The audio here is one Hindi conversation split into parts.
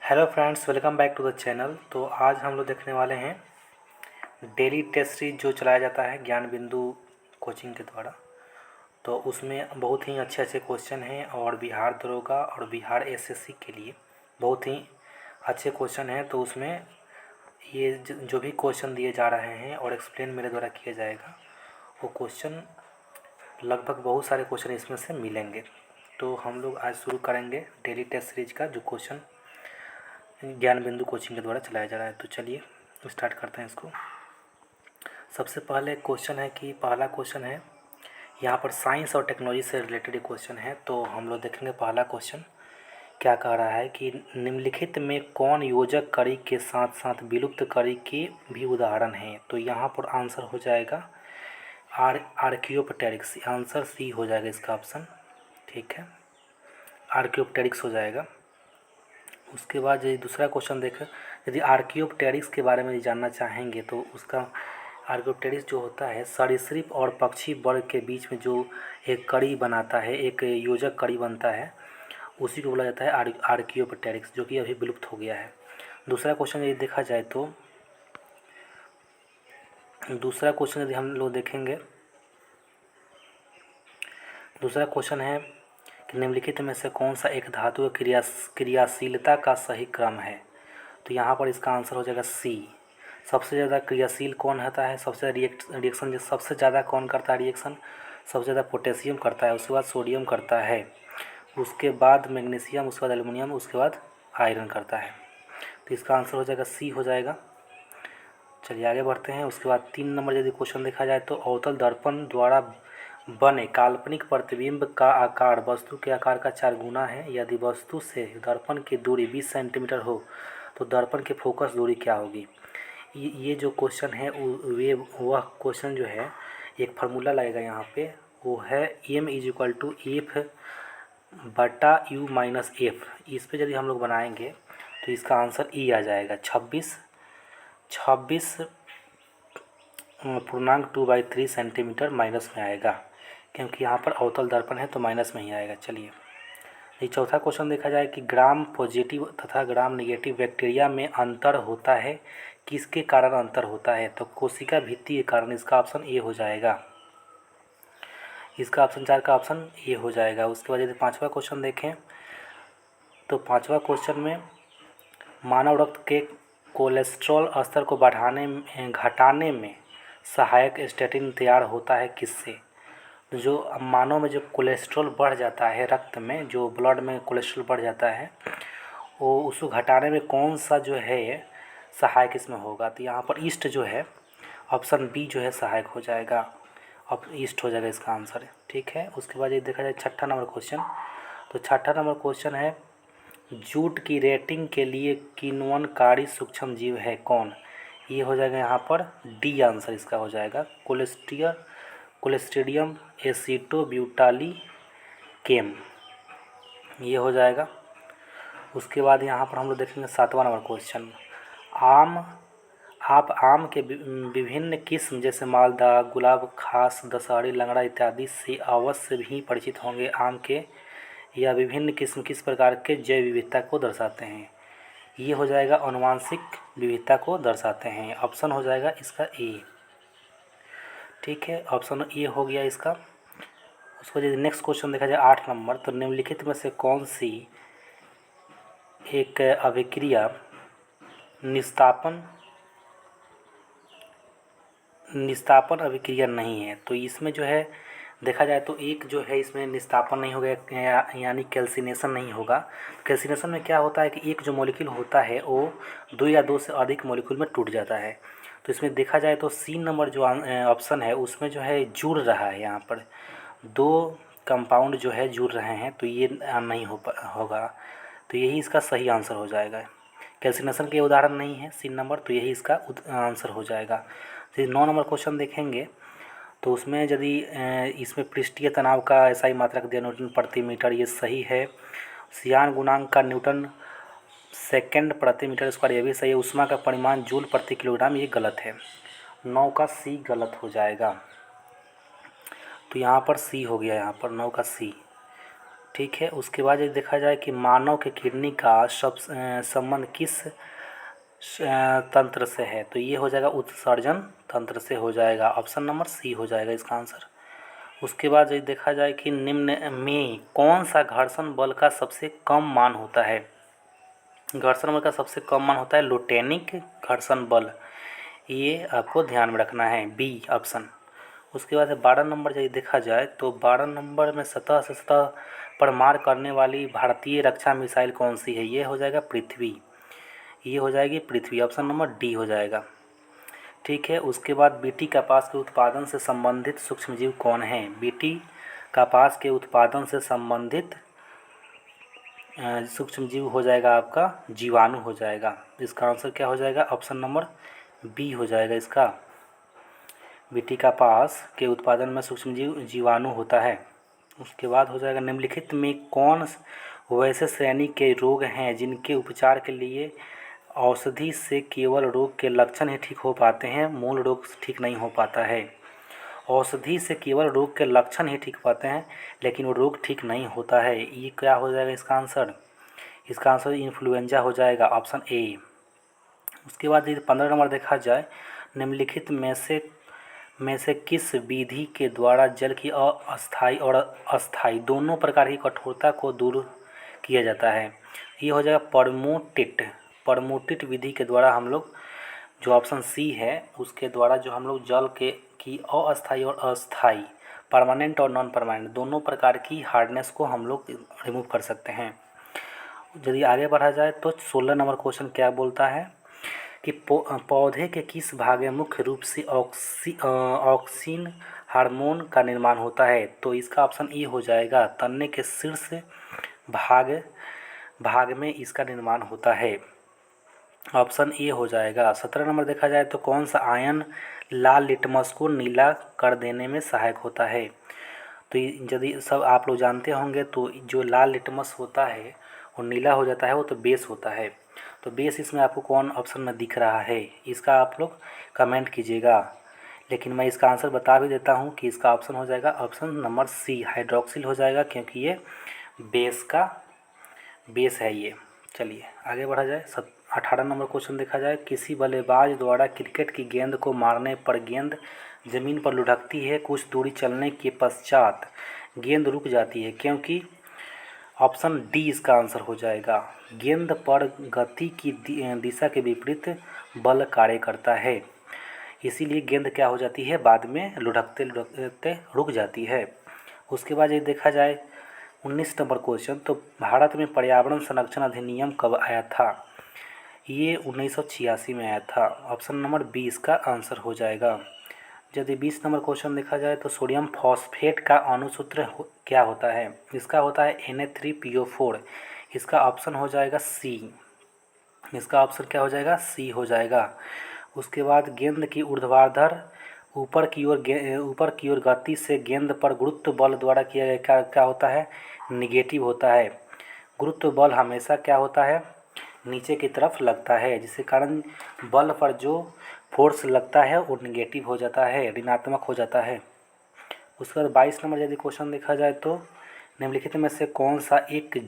Hello friends, welcome back to the channel. तो आज हम लोग देखने वाले हैं डेली टेस्ट सीरीज जो चलाया जाता है ज्ञान बिंदु कोचिंग के द्वारा। तो उसमें बहुत ही अच्छे अच्छे क्वेश्चन हैं और बिहार दरोगा और बिहार एसएससी के लिए बहुत ही अच्छे क्वेश्चन हैं। तो उसमें ये जो भी क्वेश्चन दिए जा रहे हैं और एक्सप्लेन मेरे द्वारा किया जाएगा, वो क्वेश्चन लगभग बहुत सारे क्वेश्चन इसमें से मिलेंगे। तो हम लोग आज शुरू करेंगे डेली टेस्ट सीरीज का जो क्वेश्चन ज्ञान बिंदु कोचिंग के द्वारा चलाया जा रहा है। तो चलिए स्टार्ट करते हैं इसको। सबसे पहले क्वेश्चन है कि पहला क्वेश्चन है यहाँ पर साइंस और टेक्नोलॉजी से रिलेटेड क्वेश्चन है। तो हम लोग देखेंगे पहला क्वेश्चन क्या कह रहा है कि निम्नलिखित में कौन योजक कड़ी के साथ साथ विलुप्त कड़ी के भी उदाहरण हैं। तो यहाँ पर आंसर हो जाएगा आर्कियोप्टेरिक्स। आंसर सी हो जाएगा इसका ऑप्शन, ठीक है, आर्कियोप्टेरिक्स हो जाएगा। उसके बाद यदि दूसरा क्वेश्चन देखें, यदि आर्कियोप्टेरिक्स के बारे में जानना चाहेंगे तो उसका आर्कियोप्टेरिक्स जो होता है सरीसृप और पक्षी वर्ग के बीच में जो एक कड़ी बनाता है, एक योजक कड़ी बनता है, उसी को बोला जाता है आर्कियोप्टेरिक्स, जो कि अभी विलुप्त हो गया है। दूसरा क्वेश्चन यदि देखा जाए तो दूसरा क्वेश्चन यदि हम लोग देखेंगे, दूसरा क्वेश्चन है कि निम्नलिखित में से कौन सा एक धातु क्रियाशीलता का सही क्रम है। तो यहाँ पर इसका आंसर हो जाएगा सी। सबसे ज़्यादा क्रियाशील कौन होता है, सबसे रिएक्शन जो सबसे ज़्यादा कौन करता है रिएक्शन, सबसे ज़्यादा पोटेशियम करता है, उसके बाद सोडियम करता है, उसके बाद मैग्नीशियम, उसके बाद एल्युमिनियम, उसके बाद आयरन करता है। तो इसका आंसर हो जाएगा सी हो जाएगा। चलिए आगे बढ़ते हैं। उसके बाद 3 नंबर यदि क्वेश्चन देखा जाए तो अवतल दर्पण द्वारा बने काल्पनिक प्रतिबिंब का आकार वस्तु के आकार का 4 गुना है। यदि वस्तु से दर्पण की दूरी 20 सेंटीमीटर हो तो दर्पण की फोकस दूरी क्या होगी। ये जो क्वेश्चन है वह क्वेश्चन जो है एक फार्मूला लगेगा यहाँ पे, वो है m = F बटा U माइनस F। इस पे यदि हम लोग बनाएंगे तो इसका आंसर ई आ जाएगा 26.2/3 सेंटीमीटर माइनस में आएगा, क्योंकि यहाँ पर अवतल दर्पण है तो माइनस में ही आएगा। चलिए ये चौथा क्वेश्चन देखा जाए कि ग्राम पॉजिटिव तथा ग्राम नेगेटिव बैक्टीरिया में अंतर होता है, किसके कारण अंतर होता है। तो कोशिका भित्ति के कारण। इसका ऑप्शन ए हो जाएगा, इसका ऑप्शन 4 का ऑप्शन ए हो जाएगा। उसके बाद यदि पाँचवा क्वेश्चन देखें तो पाँचवा क्वेश्चन में मानव रक्त के कोलेस्ट्रॉल स्तर को घटाने में सहायक स्टैटिन तैयार होता है किससे। जो मानव में जो कोलेस्ट्रॉल बढ़ जाता है, रक्त में जो ब्लड में कोलेस्ट्रॉल बढ़ जाता है, वो उसको घटाने में कौन सा जो है सहायक इसमें होगा। तो यहाँ पर ईस्ट जो है, ऑप्शन बी जो है सहायक हो जाएगा। अब ईस्ट हो जाएगा इसका आंसर, ठीक है। उसके बाद ये देखा जाए छठा नंबर क्वेश्चन, तो छठा नंबर क्वेश्चन है जूट की रेटिंग के लिए किण्वनकारी सूक्ष्म जीव है कौन। ये हो जाएगा यहाँ पर डी आंसर इसका हो जाएगा, कोलेस्ट्रिडियम एसिटोब्यूटालिकेम, ये हो जाएगा। उसके बाद यहाँ पर हम लोग देखेंगे सातवां नंबर क्वेश्चन, आप आम के विभिन्न किस्म जैसे मालदा, गुलाब खास, दशहरी, लंगड़ा इत्यादि से अवश्य भी परिचित होंगे। आम के या विभिन्न किस्म किस प्रकार के जैव विविधता को दर्शाते हैं। ये हो जाएगा आनुवांशिक विविधता को दर्शाते हैं। ऑप्शन हो जाएगा इसका ए, ठीक है, ऑप्शन ए हो गया इसका। उसको यदि नेक्स्ट क्वेश्चन देखा जाए 8 नंबर, तो निम्नलिखित में से कौन सी एक अभिक्रिया निस्तापन अभिक्रिया नहीं है। तो इसमें जो है देखा जाए तो एक जो है इसमें निस्तापन नहीं होगा, यानी कैल्सिनेशन नहीं होगा। कैल्सिनेशन में क्या होता है कि एक जो मॉलिक्यूल होता है वो 2 या 2 से अधिक मॉलिक्यूल में टूट जाता है। तो इसमें देखा जाए तो सी नंबर जो ऑप्शन है उसमें जो है जुड़ रहा है, यहाँ पर 2 कंपाउंड जो है जुड़ रहे हैं, तो ये नहीं होगा। तो यही इसका सही आंसर हो जाएगा। कैल्सिनेशन के उदाहरण नहीं है सी नंबर, तो यही इसका आंसर हो जाएगा। तो 9 नंबर क्वेश्चन देखेंगे तो उसमें यदि इसमें पृष्ठीय तनाव का SI मात्रक दिया न्यूटन प्रति मीटर, ये सही है। सियान गुणांक का न्यूटन सेकंड प्रति मीटर स्क्वायर, ये भी सही है। ऊष्मा का परिमाण जूल प्रति किलोग्राम, ये गलत है। 9 का सी गलत हो जाएगा। तो यहाँ पर सी हो गया, यहाँ पर 9 का सी, ठीक है। उसके बाद यदि देखा जाए कि मानव के किडनी का संबंध किस तंत्र से है, तो ये हो जाएगा उत्सर्जन तंत्र से हो जाएगा। ऑप्शन नंबर सी हो जाएगा इसका आंसर। उसके बाद यदि देखा जाए कि निम्न में कौन सा घर्षण बल का सबसे कम मान होता है, घर्षण बल का सबसे कम मान होता है लोटेनिक घर्षण बल, ये आपको ध्यान में रखना है, बी ऑप्शन। उसके बाद 12 नंबर यदि देखा जाए तो 12 नंबर में सतह से सतह पर मार करने वाली भारतीय रक्षा मिसाइल कौन सी है, ये हो जाएगा पृथ्वी, ये हो जाएगी पृथ्वी, ऑप्शन नंबर डी हो जाएगा। ठीक है। उसके बाद बीटी कपास के उत्पादन से संबंधित सूक्ष्मजीव कौन है, बीटी कपास के उत्पादन से संबंधित सूक्ष्मजीव हो जाएगा आपका जीवाणु हो जाएगा। इसका आंसर क्या हो जाएगा, ऑप्शन नंबर बी हो जाएगा इसका। बीटी कपास के उत्पादन में सूक्ष्मजीव जीवाणु होता है। उसके बाद हो जाएगा निम्नलिखित में कौन वैसे श्रेणी के रोग हैं जिनके उपचार के लिए औषधि से केवल रोग के लक्षण ही ठीक हो पाते हैं, मूल रोग ठीक नहीं हो पाता है। औषधि से केवल रोग के लक्षण ही ठीक पाते हैं लेकिन वो रोग ठीक नहीं होता है, ये क्या हो जाएगा इसका आंसर, इसका आंसर इन्फ्लुएंजा हो जाएगा, ऑप्शन ए। उसके बाद यदि 15 नंबर देखा जाए, निम्नलिखित में से किस विधि के द्वारा जल की अस्थायी और अस्थायी दोनों प्रकार की कठोरता को दूर किया जाता है, ये हो जाएगा परमुटिट विधि के द्वारा हम लोग, जो ऑप्शन सी है उसके द्वारा जो हम लोग जल की अस्थायी और अस्थायी, परमानेंट और नॉन परमानेंट दोनों प्रकार की हार्डनेस को हम लोग रिमूव कर सकते हैं। यदि आगे बढ़ा जाए तो 16 नंबर क्वेश्चन क्या बोलता है कि पौधे के किस भाग में मुख्य रूप से ऑक्सिन हार्मोन का निर्माण होता है, तो इसका ऑप्शन ए हो जाएगा, तने के शीर्ष भाग में इसका निर्माण होता है, ऑप्शन ए हो जाएगा। 17 नंबर देखा जाए तो कौन सा आयन लाल लिटमस को नीला कर देने में सहायक होता है, तो यदि सब आप लोग जानते होंगे तो जो लाल लिटमस होता है वो नीला हो जाता है, वो तो बेस होता है। तो बेस इसमें आपको कौन ऑप्शन में दिख रहा है, इसका आप लोग कमेंट कीजिएगा, लेकिन मैं इसका आंसर बता भी देता हूँ कि इसका ऑप्शन हो जाएगा ऑप्शन नंबर सी हाइड्रोक्सिल हो जाएगा, क्योंकि ये बेस है ये। चलिए आगे बढ़ा जाए। 18 नंबर क्वेश्चन देखा जाए, किसी बल्लेबाज द्वारा क्रिकेट की गेंद को मारने पर गेंद ज़मीन पर लुढ़कती है, कुछ दूरी चलने के पश्चात गेंद रुक जाती है क्योंकि, ऑप्शन डी इसका आंसर हो जाएगा, गेंद पर गति की दिशा के विपरीत बल कार्य करता है, इसीलिए गेंद क्या हो जाती है, बाद में लुढ़कते लुढ़कते रुक जाती है। उसके बाद ये देखा जाए 19 नंबर क्वेश्चन, तो भारत में पर्यावरण संरक्षण अधिनियम कब आया था, ये 1986 में आया था, ऑप्शन नंबर बी इसका आंसर हो जाएगा। यदि 20 नंबर क्वेश्चन देखा जाए तो सोडियम फॉस्फेट का अणुसूत्र क्या होता है, इसका होता है Na3PO4, इसका ऑप्शन हो जाएगा सी, इसका ऑप्शन क्या हो जाएगा, सी हो जाएगा। उसके बाद गेंद की ऊर्ध्वाधर ऊपर की ओर गति से गेंद पर गुरुत्व बल द्वारा किया गया क्या होता है, निगेटिव होता है। गुरुत्व बल हमेशा क्या होता है, नीचे की तरफ लगता है, जिसके कारण बल पर जो फोर्स लगता है वो निगेटिव हो जाता है, ऋणात्मक हो जाता है। उसके बाद 22 नंबर यदि क्वेश्चन देखा जाए तो निम्नलिखित में से कौन सा एक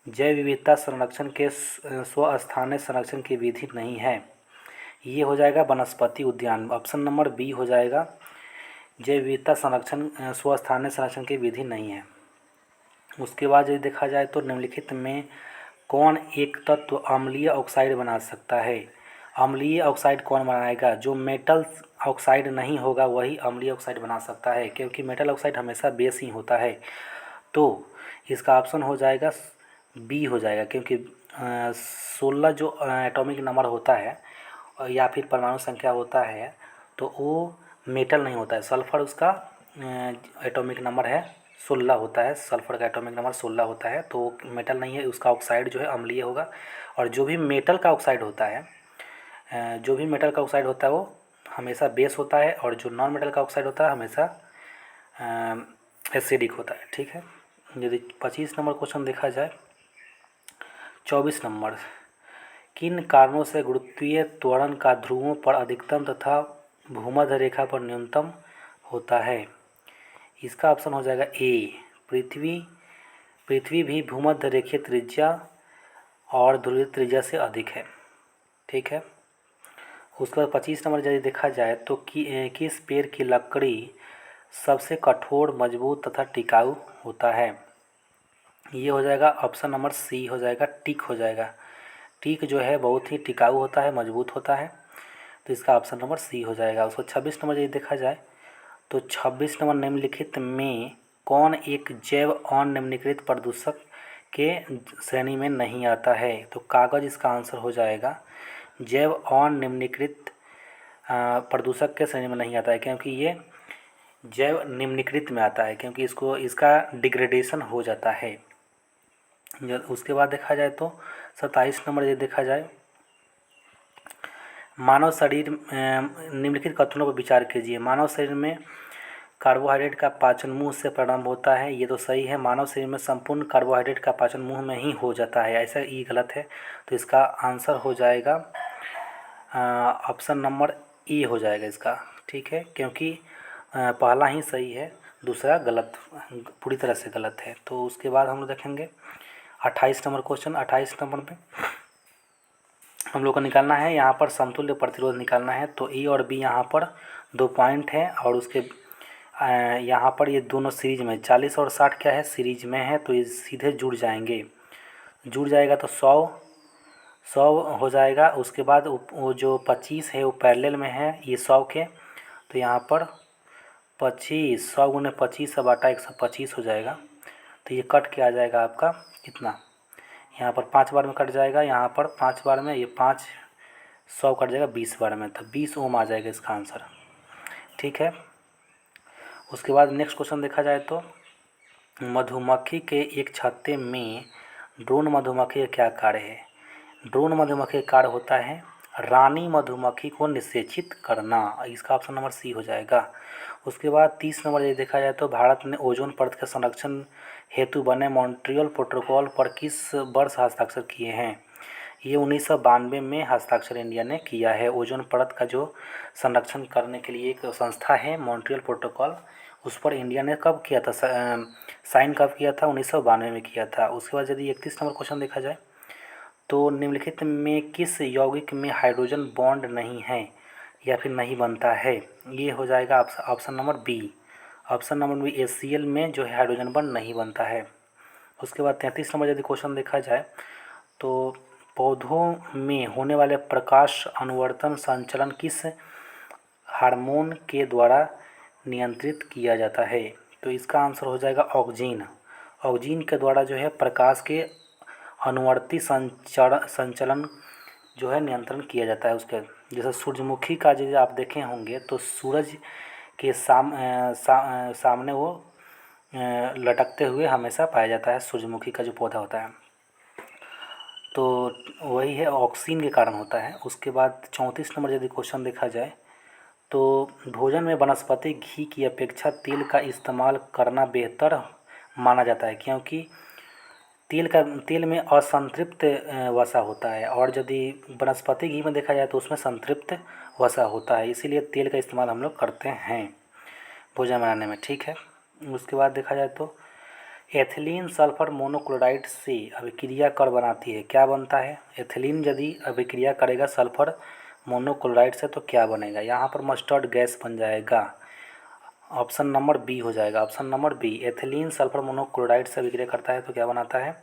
जैव विविधता संरक्षण के स्वस्थानीय संरक्षण की विधि नहीं है, ये हो जाएगा वनस्पति उद्यान, ऑप्शन नंबर बी हो जाएगा, जैव विविधता संरक्षण स्वस्थानीय संरक्षण की विधि नहीं है। उसके बाद यदि देखा जाए तो निम्नलिखित में कौन एक तत्व अम्लीय ऑक्साइड बना सकता है, अम्लीय ऑक्साइड कौन बनाएगा, जो मेटल ऑक्साइड नहीं होगा वही अम्लीय ऑक्साइड बना सकता है, क्योंकि मेटल ऑक्साइड हमेशा बेस ही होता है, तो इसका ऑप्शन हो जाएगा बी हो जाएगा, क्योंकि 16 जो एटॉमिक नंबर होता है या फिर परमाणु संख्या होता है तो वो मेटल नहीं होता है, सल्फ़र उसका एटॉमिक नंबर है 16 होता है, सल्फ़र का एटॉमिक नंबर 16 होता है, तो मेटल नहीं है, उसका ऑक्साइड जो है अम्लीय होगा। और जो भी मेटल का ऑक्साइड होता है वो हमेशा बेस होता है, और जो नॉन मेटल का ऑक्साइड होता है हमेशा एसिडिक होता है। ठीक है। यदि 25 नंबर क्वेश्चन देखा जाए, 24 नंबर, किन कारणों से गुरुत्वीय त्वरण का ध्रुवों पर अधिकतम तथा भूमध्य रेखा पर न्यूनतम होता है, इसका ऑप्शन हो जाएगा ए, पृथ्वी पृथ्वी भी भूमध्य रेखीय त्रिज्या और ध्रुवीय त्रिज्या से अधिक है। ठीक है। उसके बाद 25 नंबर यदि देखा जाए तो किस पेड़ की लकड़ी सबसे कठोर, मजबूत तथा टिकाऊ होता है? ये हो जाएगा ऑप्शन नंबर सी हो जाएगा, टीक हो जाएगा। टीक जो है बहुत ही टिकाऊ होता है, मजबूत होता है, तो इसका ऑप्शन नंबर सी हो जाएगा। उसको 26 नंबर यदि देखा जाए तो 26 नंबर निम्नलिखित में कौन एक जैव और निम्नलिखित प्रदूषक के श्रेणी में नहीं आता है? तो कागज इसका आंसर हो जाएगा। जैव और निम्नलिखित प्रदूषक के श्रेणी में नहीं आता है क्योंकि ये जैव निम्नलिखित में आता है, क्योंकि इसका डिग्रेडेशन हो जाता है। उसके बाद देखा जाए तो 27 नंबर यदि देखा जाए, मानव शरीर निम्नलिखित कथनों पर विचार कीजिए। मानव शरीर में कार्बोहाइड्रेट का पाचन मुंह से प्रारंभ होता है, ये तो सही है। मानव शरीर में संपूर्ण कार्बोहाइड्रेट का पाचन मुंह में ही हो जाता है, ऐसा ये गलत है। तो इसका आंसर हो जाएगा ऑप्शन नंबर ए हो जाएगा इसका। ठीक है, क्योंकि पहला ही सही है, दूसरा गलत, पूरी तरह से गलत है। तो उसके बाद हम लोग देखेंगे 28 नंबर क्वेश्चन। 28 नंबर में हम लोग को निकालना है, यहाँ पर समतुल्य प्रतिरोध निकालना है। तो ए और बी यहाँ पर 2 पॉइंट हैं और उसके यहाँ पर ये दोनों सीरीज में 40 और 60 क्या है, सीरीज में है, तो ये सीधे जुड़ जाएंगे। जुड़ जाएगा तो 100 हो जाएगा। उसके बाद वो जो 25 है वो पैरेलल में है ये 100 के, तो यहाँ पर 25 100 गुने 25 बटा 125 हो जाएगा। तो ये कट के आ जाएगा आपका कितना, यहाँ पर 5 बार में कट जाएगा, यहाँ पर 5 बार में, ये 5 100 कट जाएगा 20 बार में, तो 20 ओम आ जाएगा इसका आंसर। ठीक है। उसके बाद नेक्स्ट क्वेश्चन देखा जाए तो मधुमक्खी के एक छत्ते में ड्रोन मधुमक्खी का क्या कार्य है? ड्रोन मधुमक्खी का कार्य होता है रानी मधुमक्खी को निषेचित करना, इसका ऑप्शन नंबर सी हो जाएगा। उसके बाद 30 नंबर यदि देखा जाए तो भारत ने ओजोन परत के संरक्षण हेतु बने मॉन्ट्रियल प्रोटोकॉल पर किस वर्ष हस्ताक्षर किए हैं? ये 1992 में हस्ताक्षर इंडिया ने किया है। ओजोन परत का जो संरक्षण करने के लिए एक संस्था है मॉन्ट्रियल प्रोटोकॉल, उस पर इंडिया ने कब किया था, साइन कब किया था? 1992 में किया था। उसके बाद यदि 31 नंबर क्वेश्चन देखा जाए तो निम्नलिखित में किस यौगिक में हाइड्रोजन बॉन्ड नहीं है या फिर नहीं बनता है? ये हो जाएगा option number B. Option number B HCl में जो है हाइड्रोजन बॉन्ड नहीं बनता है। उसके बाद 33 नंबर यदि क्वेश्चन देखा जाए तो पौधों में होने वाले प्रकाश अनुवर्तन संचलन किस हार्मोन के द्वारा नियंत्रित किया जाता है? तो इसका आंसर हो जाएगा ऑक्जीन। ऑक्जीन के द्वारा जो है प्रकाश के अनुवर्ती संचलन जो है नियंत्रण किया जाता है उसके। जैसे सूरजमुखी का जो आप देखे होंगे तो सूरज के सामने वो लटकते हुए हमेशा पाया जाता है, सूरजमुखी का जो पौधा होता है, तो वही है, ऑक्सीन के कारण होता है। उसके बाद 34 नंबर यदि क्वेश्चन देखा जाए तो भोजन में वनस्पति घी की अपेक्षा तेल का इस्तेमाल करना बेहतर माना जाता है, क्योंकि तेल में असंतृप्त वसा होता है और यदि वनस्पति घी में देखा जाए तो उसमें संतृप्त वसा होता है, इसीलिए तेल का इस्तेमाल हम लोग करते हैं भोजन बनाने में। ठीक है। उसके बाद देखा जाए तो एथिलीन सल्फर मोनोक्लोराइड से अभिक्रिया कर बनाती है, क्या बनता है? एथिलीन यदि अभिक्रिया करेगा सल्फर मोनोक्लोराइड से तो क्या बनेगा? यहाँ पर मस्टर्ड गैस बन जाएगा। ऑप्शन नंबर बी हो जाएगा। Option number B, ethylene sulphur monochloride से अभिक्रिया करता है तो क्या बनाता है?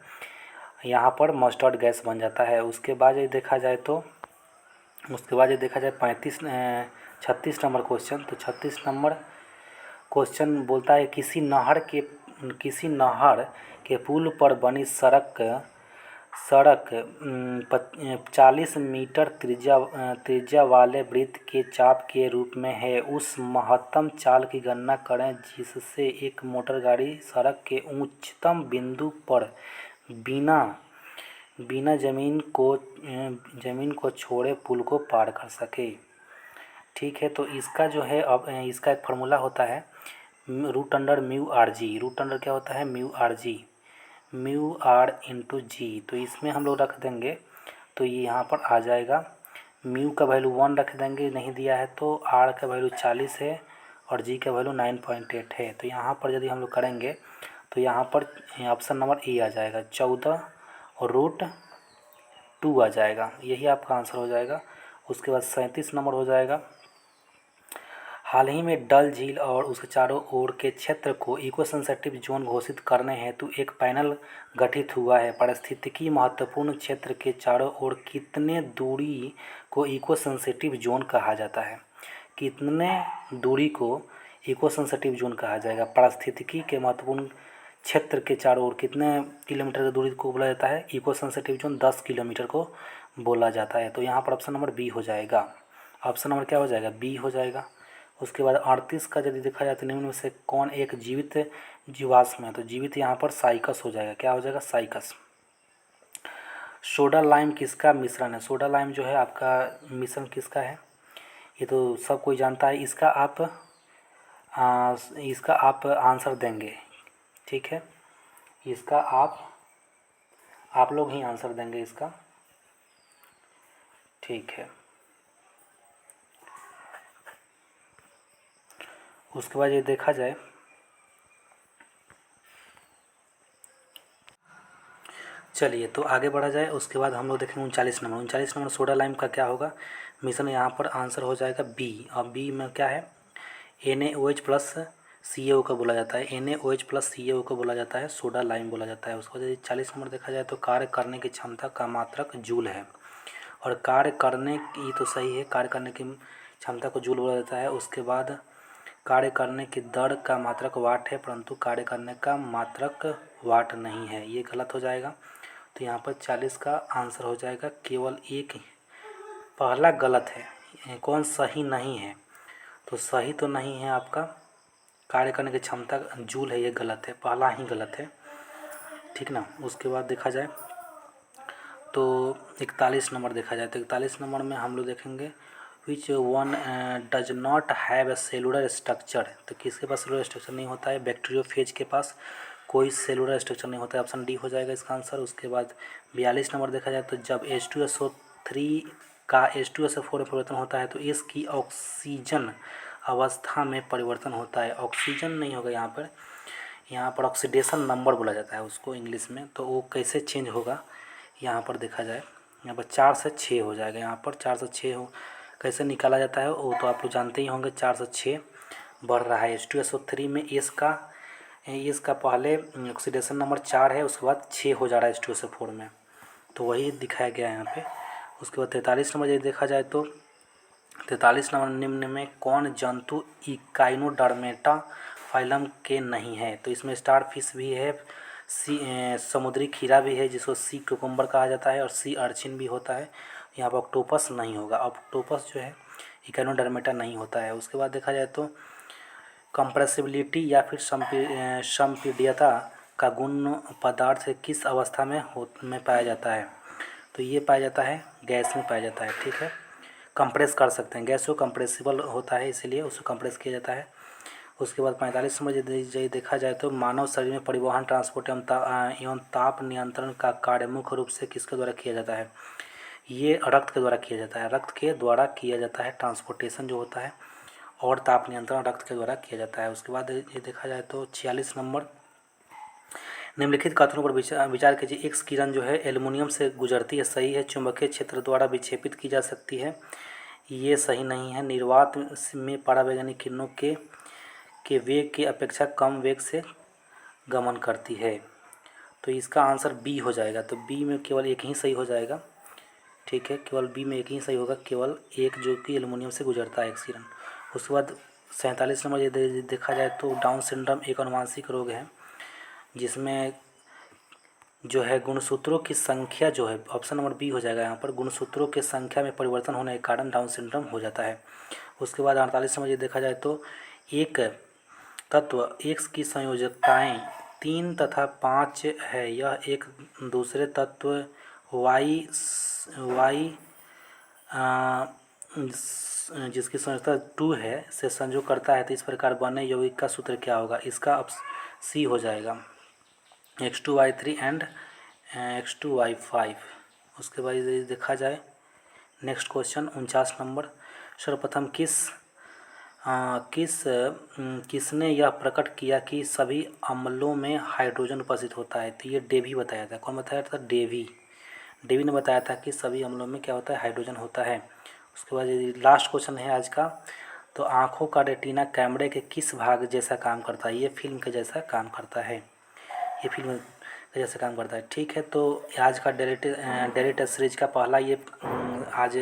यहाँ पर मस्टर्ड गैस बन जाता है। उसके बाद ये देखा जाए 36 नंबर क्वेश्चन, तो 36 नंबर क्वेश्चन बोलता है किसी नहर के पुल पर बनी सड़क 40 मीटर त्रिज्या वाले वृत्त के चाप के रूप में है। उस महत्तम चाल की गणना करें जिससे एक मोटर गाड़ी सड़क के उच्चतम बिंदु पर बिना ज़मीन को छोड़े पुल को पार कर सके। ठीक है। तो इसका जो है अब इसका एक फार्मूला होता है root under mu r g. Root under क्या होता है? Mu r g, mu r into g. तो इसमें हम लोग रख देंगे तो ये यहाँ पर आ जाएगा, म्यू का वैल्यू 1 रख देंगे, नहीं दिया है तो आर का वैल्यू 40 है और जी का वैल्यू 9.8 है। तो यहाँ पर यदि हम लोग करेंगे तो यहाँ पर ऑप्शन नंबर ए आ जाएगा, 14√2 आ जाएगा, यही आपका आंसर हो जाएगा। उसके बाद 37 नंबर हो जाएगा, हाल ही में डल झील और उसके चारों ओर के क्षेत्र को इको सेंसिटिव जोन घोषित करने हेतु एक पैनल गठित हुआ है। पारिस्थितिकी महत्वपूर्ण क्षेत्र के चारों ओर कितने दूरी को इको सेंसिटिव जोन कहा जाता है? कितने दूरी को इको सेंसिटिव जोन कहा जाएगा? पारिस्थितिकी के महत्वपूर्ण क्षेत्र के चारों ओर कितने किलोमीटर की दूरी को बोला जाता है? इको सेंसिटिव जोन 10 किलोमीटर को बोला जाता है। तो यहाँ पर ऑप्शन नंबर बी हो जाएगा। ऑप्शन नंबर क्या हो जाएगा? बी हो जाएगा। उसके बाद 38 का यदि देखा जाए तो निम्न में से कौन एक जीवित जीवाश्म है? तो जीवित यहाँ पर साइकस हो जाएगा। क्या हो जाएगा? साइकस। सोडा लाइम किसका मिश्रण है? सोडा लाइम जो है आपका मिश्रण किसका है? ये तो सब कोई जानता है। इसका आप आंसर देंगे, ठीक है? इसका आप लोग ही आंसर देंगे इसका, ठीक है। उसके बाद ये देखा जाए, चलिए तो आगे बढ़ा जाए। उसके बाद हम लोग देखेंगे 39 नंबर। 39 नंबर सोडा लाइम का क्या होगा मिश्रण? यहाँ पर आंसर हो जाएगा बी। और बी में क्या है? NaOH प्लस CaO का बोला जाता है। NaOH प्लस CaO को बोला जाता है, सोडा लाइम बोला जाता है। उसके बाद 40 नंबर देखा जाए तो कार्य करने की क्षमता का मात्रक जूल है। और कार्य करने की तो सही है, कार्य करने की क्षमता को जूल बोला जाता है। उसके बाद कार्य करने की दर का मात्रक वाट है, परंतु कार्य करने का मात्रक वाट नहीं है, ये गलत हो जाएगा। तो यहाँ पर 40 का आंसर हो जाएगा केवल एक, पहला गलत है। कौन सही नहीं है? तो सही तो नहीं है आपका, कार्य करने की क्षमता जूल है, ये गलत है, पहला ही गलत है, ठीक ना। उसके बाद देखा जाए तो 41 नंबर देखा जाए तो 41 नंबर में हम लोग देखेंगे which one does not have a cellular structure. तो किसके पास सेलुलर स्ट्रक्चर नहीं होता है? बैक्टीरियोफेज के पास कोई सेलुलर स्ट्रक्चर नहीं होता है, ऑप्शन डी हो जाएगा इसका आंसर। उसके बाद 42 नंबर देखा जाए तो जब H2SO3 का H2SO4 में परिवर्तन होता है तो इसकी ऑक्सीजन अवस्था में परिवर्तन होता है। ऑक्सीजन नहीं होगा यहाँ पर, यहाँ पर ऑक्सीडेशन नंबर बोला जाता है उसको इंग्लिश में। तो वो कैसे चेंज होगा यहाँ पर देखा जाए, यहाँ पर 4 से 6 हो जाएगा। यहाँ पर 4 से 6 हो कैसे निकाला जाता है वो तो आप लोग जानते ही होंगे। 4 से 6 बढ़ रहा है H2SO3 में, इसका पहले ऑक्सीडेशन नंबर 4 है, उसके बाद 6 हो जा रहा है H2SO4 में, तो वही दिखाया गया है यहाँ पे। उसके बाद 43 नंबर यदि देखा जाए तो 43 नंबर निम्न में कौन जंतु इकाइनोडर्मेटा फाइलम के नहीं है? तो इसमें स्टार फिश भी है, समुद्री खीरा भी है जिसको सी क्यूकम्बर कहा जाता है, और सी अर्चिन भी होता है। यहाँ पर ऑक्टोपस नहीं होगा, ऑक्टोपस जो है इकाइनोडर्मेटा नहीं होता है। उसके बाद देखा जाए तो कंप्रेसिबिलिटी या फिर संपीड्यता का गुण पदार्थ किस अवस्था में पाया जाता है? तो ये पाया जाता है गैस में पाया जाता है, ठीक है। कंप्रेस कर सकते हैं, गैस को कंप्रेसिबल होता है इसलिए उसको कंप्रेस किया जाता है। उसके बाद 45 नंबर यदि देखा जाए तो मानव शरीर में परिवहन, ट्रांसपोर्ट एवं ताप नियंत्रण का कार्य मुख्य रूप से किसके द्वारा किया जाता है? ये रक्त के द्वारा किया जाता है, रक्त के द्वारा किया जाता है ट्रांसपोर्टेशन जो होता है, और ताप नियंत्रण रक्त के द्वारा किया जाता है। उसके बाद ये देखा जाए तो 46 नंबर निम्नलिखित कथनों पर विचार कीजिए। एक्स किरण जो है एल्युमिनियम से गुजरती है, सही है। चुंबकीय क्षेत्र द्वारा विक्षेपित की जा सकती है, ये सही नहीं है। निर्वात में परावैज्ञानिक किरणों के वेग के अपेक्षा कम वेग से गमन करती है, तो इसका आंसर बी हो जाएगा। तो बी में केवल एक ही सही हो जाएगा, ठीक है, केवल बी में एक ही सही होगा, केवल एक जो कि एल्युमिनियम से गुजरता है एक्स किरण। उसके बाद 47 नंबर यदि देखा जाए तो डाउन सिंड्रोम एक आनुवांशिक रोग है जिसमें जो है गुणसूत्रों की संख्या जो है, ऑप्शन नंबर बी हो जाएगा यहाँ पर, गुणसूत्रों के संख्या में परिवर्तन होने के कारण डाउन सिंड्रोम हो जाता है। उसके बाद 48 नंबर यदि देखा जाए तो एक तत्व एक्स की संयोजकताएं 3 तथा 5 है, यह एक दूसरे तत्व वाई जिसकी संयोजकता 2 है से संयोग करता है, तो इस प्रकार बनने यौगिक का सूत्र क्या होगा? इसका सी हो जाएगा, X2Y3 एंड X2Y5। उसके बाद देखा जाए नेक्स्ट क्वेश्चन 49 नंबर, सर्वप्रथम किस किसने यह प्रकट किया कि सभी अम्लों में हाइड्रोजन उपस्थित होता है? तो ये डेवी बताया था। कौन बताया था? डेवी। डेवी ने बताया था कि सभी अम्लों में क्या होता है? हाइड्रोजन होता है। उसके बाद ये लास्ट क्वेश्चन है आज का। तो आँखों का रेटिना कैमरे के किस भाग जैसा काम करता है? ये फिल्म के जैसा काम करता है। ये फिल्म के जैसा काम करता है। ठीक है, तो आज का डेली टेस्ट सीरीज का पहला ये आज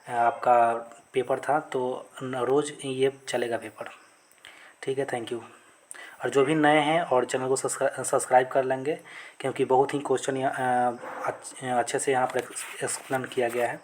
आपका पेपर था, तो रोज़ ये चलेगा पेपर। ठीक है, थैंक यू। और जो भी नए हैं और चैनल को सब्सक्राइब कर लेंगे, क्योंकि बहुत ही क्वेश्चन अच्छे से यहाँ पर एक्सप्लेन किया गया है।